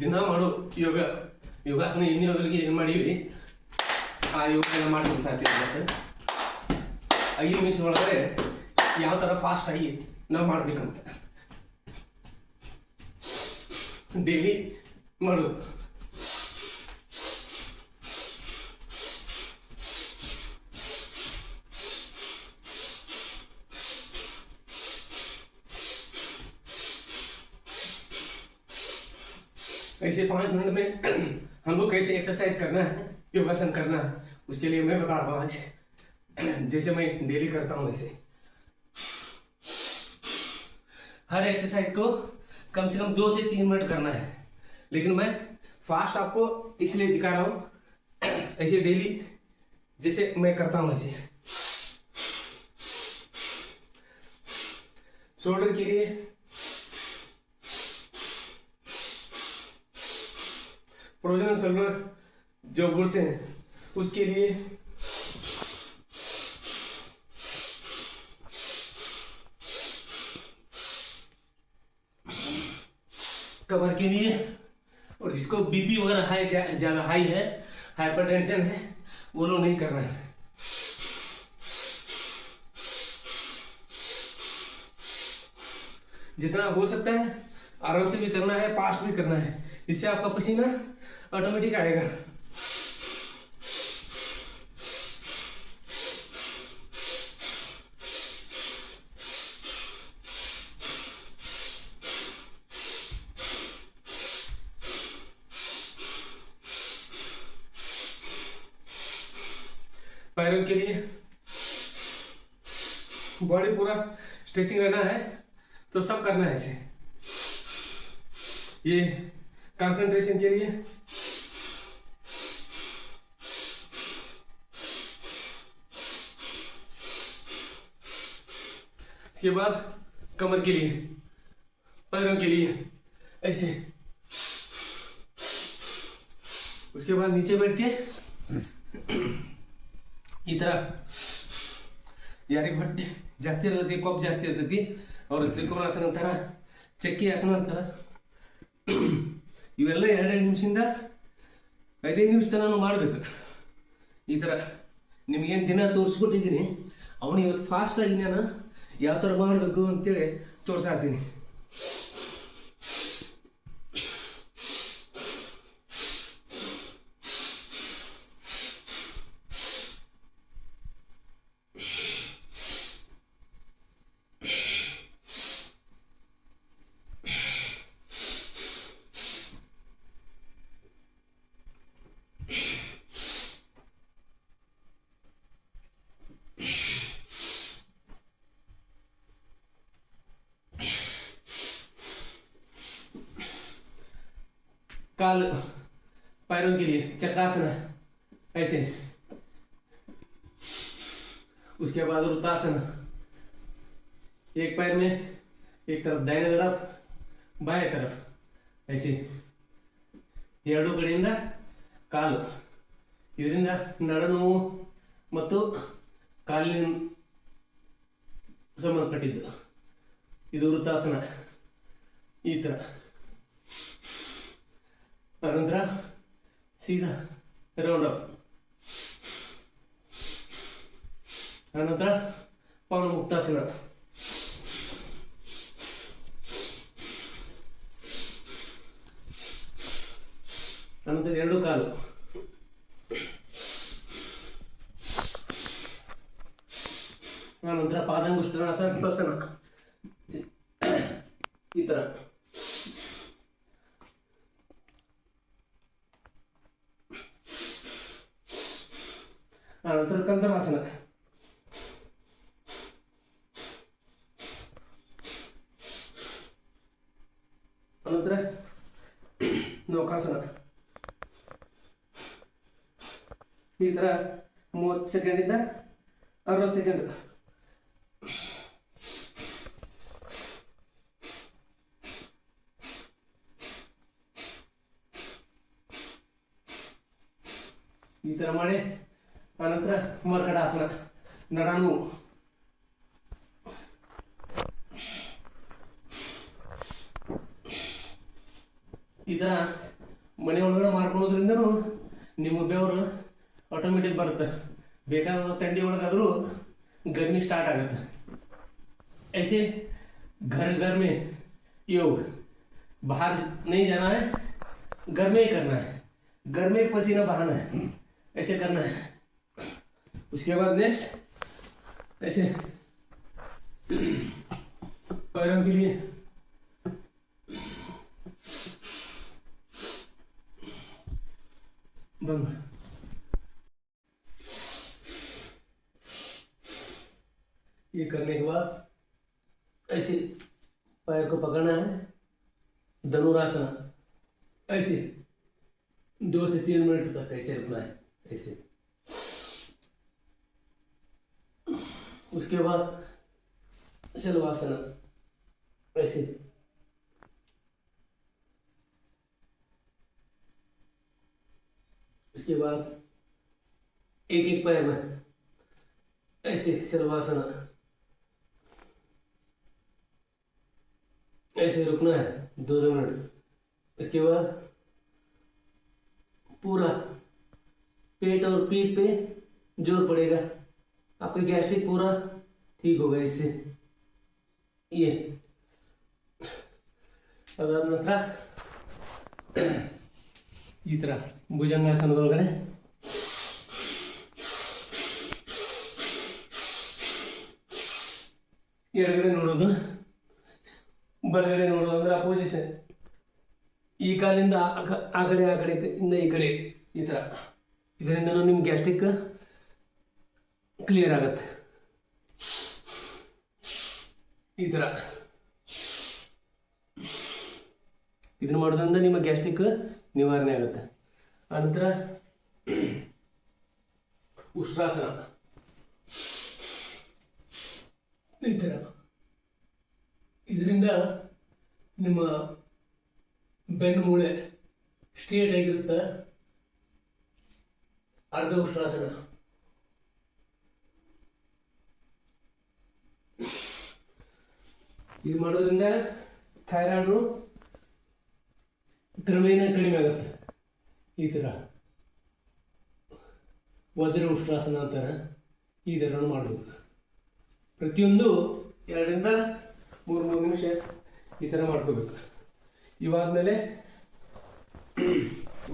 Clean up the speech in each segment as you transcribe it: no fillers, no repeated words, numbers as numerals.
ದಿನ ಮಾಡೋ ಯೋಗಾಸನ ಇನ್ನೋದ್ರಿಗೆ ಏನು ಮಾಡೀವಿ ಆ ಯೋಗ ಮಾಡಿದ್ರೆ ಸಾಧ್ಯ ಆಗುತ್ತೆ. 5 ನಿಮಿಷ ಒಳಗಡೆ ಯಾವ ಥರ ಫಾಸ್ಟಾಗಿ ನಾವು ಮಾಡಬೇಕಂತ ಡೈಲಿ ಮಾಡೋದು. ऐसे 5 मिनट में हम लोग कैसे एक्सरसाइज करना है, योगासन करना है, उसके लिए मैं बता रहा हूँ आज, जैसे मैं डेली करता हूँ वैसे. हर एक्सरसाइज को कम से कम 2 से 3 मिनट करना है, लेकिन मैं फास्ट आपको इसलिए दिखा रहा हूँ. ऐसे डेली जैसे मैं करता हूँ वैसे. शोल्डर के लिए प्रोजन शोल्डर जो बोलते हैं उसके लिए कमर के लिए, और जिसको बीपी वगैरह हाई ज़्यादा हाई है, हाइपरटेंशन है, वो लोग नहीं करना है. जितना हो सकता है आराम से भी करना है, फास्ट भी करना है. इससे आपका पसीना ऑटोमेटिक आएगा. पैरों के लिए बॉडी पूरा स्ट्रेचिंग रहना है, तो सब करना है ऐसे. ये कंसंट्रेशन के लिए इसके बाद कमर के लिए, पैरों के लिए ऐसे. उसके बाद नीचे बैठ के ಈ ಥರ ಯಾರಿಗೆ ಹೊಟ್ಟೆ ಜಾಸ್ತಿ ಇರ್ತೈತಿ, ಕೊಬ್ಬು ಜಾಸ್ತಿ ಇರ್ತೈತಿ, ಅವರು ತ್ರಿಕೋನಾಸನ ಅಂತಾರ, ಚಕ್ಕಿ ಆಸನ ಅಂತಾರ. ಇವೆಲ್ಲ 2 ನಿಮಿಷದಿಂದ 5 ನಿಮಿಷ ತನಕ ಮಾಡಬೇಕು. ಈ ಥರ ನಿಮಗೇನು ದಿನ ತೋರಿಸ್ಬಿಟ್ಟಿದ್ದೀನಿ, ಅವನು ಇವತ್ತು ಫಾಸ್ಟಾಗಿ ನಾನು ಯಾವ ಥರ ಮಾಡಬೇಕು ಅಂತೇಳಿ ತೋರಿಸಾತೀನಿ. काल पैरों के लिए चक्रासन ऐसे. उसके बाद वृत्तासन, एक पैर में एक तरफ दाहिने तरफ बाएं तरफ ऐसे. ಎರಡು ಕಡೆಯಿಂದ ಕಾಲು, ಇದರಿಂದ ನರನೋವು ಮತ್ತು ಕಾಲಿನ ಸಂಬಂಧಪಟ್ಟಿದ್ದು. ಇದು ವೃತ್ತಾಸನ. ಈ ಥರ अनंतर सीधा राउंड अप. अनंतर पवन मुक्तासन. अनंतर 2 काಲು. अनंतर पादांगुष्ठासन स्पर्शन ಈ ಥರ. अनंतर कंदरासन. अनंतर नौकासन. ಈ ಥರ 30 ಸೆಕೆಂಡಿಂದ 60 ಸೆಕೆಂಡ್. ಈ ಥರ ಮಾಡಿ अनंतर मर्कटासन, नरानु. ಈ ಥರ ಮನೆ ಒಳಗಡೆ ಮಾಡ್ಕೊಳ್ಳೋದ್ರಿಂದನೂ ನಿಮ್ಮ ಬೆವರು ಆಟೋಮೆಟಿಕ್ ಬರುತ್ತೆ. ಬೇಕಾದ ಥಂಡಿ ಒಳಗಾದರೂ गर्मी स्टार्ट आगत. ऐसे घर घर में योग, बाहर नहीं जाना है, घर में ही करना है, घर में पसीना बहाना है, ऐसे करना है. उसके बाद नेक्स्ट ऐसे पैरों के लिए बंद. ये करने के बाद ऐसे पैर को पकड़ना है, धनुरासना. ऐसे 2 से 3 मिनट तक ऐसे रुकना है, ऐसे. उसके बाद शलवासना, ऐसे. उसके बाद एक एक पैर में ऐसे शलवासना, ऐसे रुकना है 2 मिनट. इसके बाद पूरा पेट और पीठ पे जोर पड़ेगा, आपका गैस्ट्रिक पूरा ठीक होगा इससे. ये अदाದ ನಂತರ ಈ ಥರ ಭುಜಂಗಾಸನದೊಳಗಡೆ ಎಡಗಡೆ ನೋಡೋದು, ಬಲಗಡೆ ನೋಡೋದು ಅಂದ್ರೆ ಅಪೋಸಿಷನ್. ಈ ಕಾಲಿಂದ ಆ ಕಡೆ ಇಂದ ಈ ಕಡೆ ಈ ಥರ. ಇದರಿಂದನೂ ನಿಮ್ಮ ಗ್ಯಾಸ್ಟ್ರಿಕ್ ಕ್ಲಿಯರ್ ಆಗತ್ತೆ. ಈ ಥರ ಇದನ್ನ ಮಾಡೋದ್ರಿಂದ ನಿಮ್ಮ ಗ್ಯಾಸ್ಟ್ರಿಕ್ ನಿವಾರಣೆ ಆಗುತ್ತೆ. ಅನಂತರ ಉಷ್ಟ್ರಾಸನ, ಈ ಥರ. ಇದರಿಂದ ನಿಮ್ಮ ಬೆನ್ನು ಮೂಳೆ ಸ್ಟ್ರೇಟ್ ಆಗಿರುತ್ತೆ. ಅರ್ಧ ಉಷ್ಟ್ರಾಸನ. ಇದು ಮಾಡೋದ್ರಿಂದ ಥೈರಾಯ್ಡು ಕ್ರಮೇಣ ಕಡಿಮೆ ಆಗುತ್ತೆ. ಈ ಥರ ವಜ್ರ ಉಷ್ಟ್ರಾಸನ ಅಂತಾರೆ. ಈ ಥರ ಮಾಡಬೇಕು. ಪ್ರತಿಯೊಂದು 2 ರಿಂದ 3 ನಿಮಿಷ ಈ ಥರ ಮಾಡ್ಕೋಬೇಕು. ಇವಾದ್ಮೇಲೆ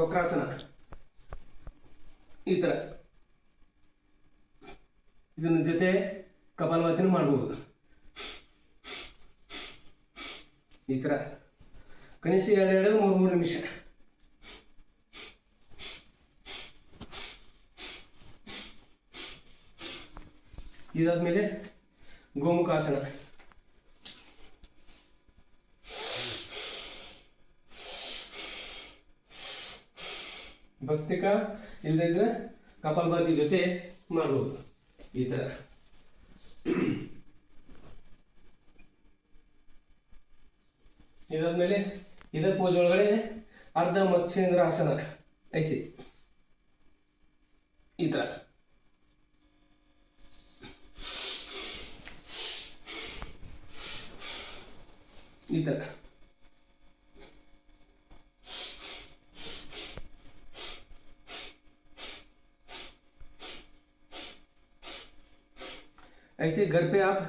ವಕ್ರಾಸನ, ಈ ಥರ. ಇದನ್ನ ಜೊತೆ ಕಪಾಲಭಾತಿನೂ ಮಾಡ್ಬೋದು. ಈ ಥರ ಕನಿಷ್ಠ 2-3 ನಿಮಿಷ. ಇದಾದ್ಮೇಲೆ ಗೋಮುಖಾಸನ. ಭಸ್ತ್ರಿಕಾ ಇಲ್ಲದಿದ್ರೆ ಕಪಾಲಭಾತಿ ಜೊತೆ ಮಾಡ್ಬೋದು ಈ ಥರ. ಇದಾದ್ಮೇಲೆ ಇದೇ ಪೋಸ್ ಒಳಗಡೆ ಅರ್ಧ ಮತ್ಸ್ಯೇಂದ್ರಾಸನ, ಐಸಿ ಈ ಥರ. ಈ ಥರ ऐसे घर पे आप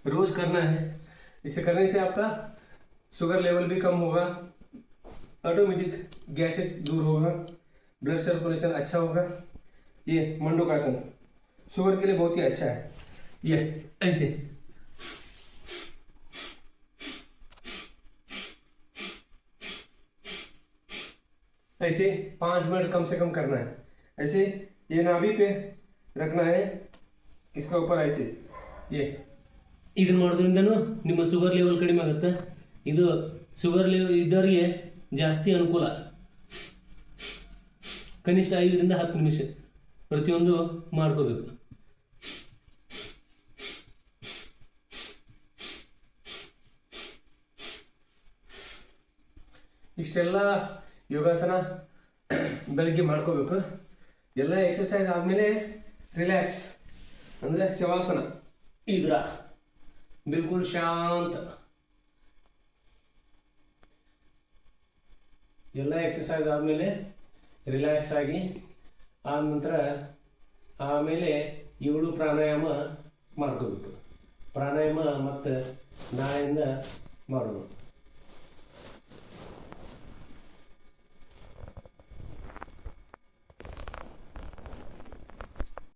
रोज करना है. इसे करने से आपका शुगर लेवल भी कम होगा, ऑटोमेटिक गैस्ट्रिक दूर होगा, ब्लड सर्कुलेशन अच्छा होगा. ये मंडूकासन शुगर के लिए बहुत ही अच्छा है. ये ऐसे ऐसे 5 मिनट कम से कम करना है. ऐसे ये नाभि पे रखना है, इसका ऊपर ऐसे. ये ಇದನ್ನ ಮಾಡೋದ್ರಿಂದನೂ ನಿಮ್ಮ ಶುಗರ್ ಲೆವೆಲ್ ಕಡಿಮೆ ಆಗುತ್ತೆ. ಇದು ಶುಗರ್ ಲೆವೆಲ್ ಇದ್ದವರಿಗೆ ಜಾಸ್ತಿ ಅನುಕೂಲ. ಕನಿಷ್ಠ 5 ರಿಂದ 10 ನಿಮಿಷ ಪ್ರತಿಯೊಂದು ಮಾಡ್ಕೋಬೇಕು. ಇಷ್ಟೆಲ್ಲ ಯೋಗಾಸನ ಬೆಳಗ್ಗೆ ಮಾಡ್ಕೋಬೇಕು. ಎಲ್ಲ ಎಕ್ಸಸೈಸ್ ಆದಮೇಲೆ ರಿಲ್ಯಾಕ್ಸ್ ಅಂದರೆ ಶವಾಸನ. ಇದ್ರ बिल्कुल शांत. ಎಲ್ಲ ಎಕ್ಸಸೈಸ್ ಆದಮೇಲೆ ರಿಲ್ಯಾಕ್ಸ್ ಆಗಿ ಆದ ನಂತರ ಆಮೇಲೆ 7 ಪ್ರಾಣಾಯಾಮ ಮಾಡ್ಕೋಬೇಕು. ಪ್ರಾಣಾಯಾಮ ಮತ್ತು ನಾಳೆಯಿಂದ ಮಾಡೋದು.